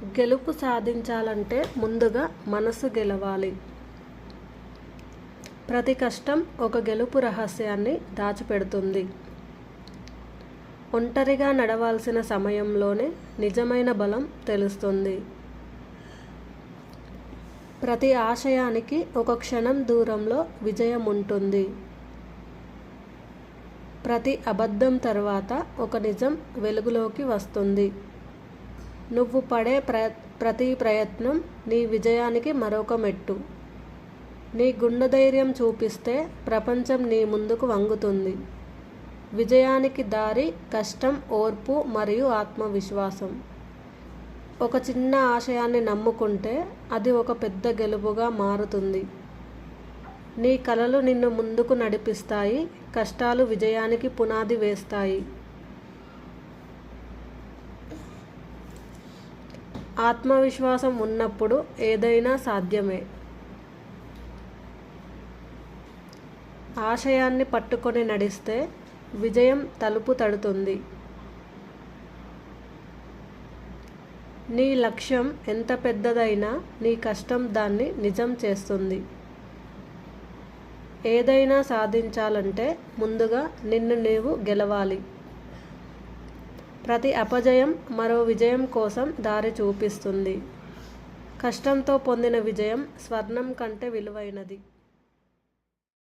గెలుపు సాధించాలంటే ముందుగా మనసు గెలవాలి. ప్రతి కష్టం ఒక గెలుపు రహస్యాన్ని దాచిపెడుతుంది. ఒంటరిగా నడవాల్సిన సమయంలోనే నిజమైన బలం తెలుస్తుంది. ప్రతి ఆశయానికి ఒక క్షణం దూరంలో విజయం ఉంటుంది. ప్రతి అబద్ధం తర్వాత ఒక నిజం వెలుగులోకి వస్తుంది. నువ్వు పడే ప్రతి ప్రయత్నం నీ విజయానికి మరొక మెట్టు. నీ గుండె ధైర్యం చూపిస్తే ప్రపంచం నీ ముందుకు వంగుతుంది. విజయానికి దారి కష్టం, ఓర్పు మరియు ఆత్మవిశ్వాసం. ఒక చిన్న ఆశయాన్ని నమ్ముకుంటే అది ఒక పెద్ద గెలుపుగా మారుతుంది. నీ కలలు నిన్ను ముందుకు నడిపిస్తాయి. కష్టాలు విజయానికి పునాది వేస్తాయి. ఆత్మవిశ్వాసం ఉన్నప్పుడు ఏదైనా సాధ్యమే. ఆశయాన్ని పట్టుకొని నడిస్తే విజయం తలుపు తడుతుంది. నీ లక్ష్యం ఎంత పెద్దదైనా నీ కష్టం దాన్ని నిజం చేస్తుంది. ఏదైనా సాధించాలంటే ముందుగా నిన్ను నీవు గెలవాలి. ప్రతి అపజయం మరో విజయం కోసం దారి చూపిస్తుంది. కష్టంతో పొందిన విజయం స్వర్ణం కంటే విలువైనది.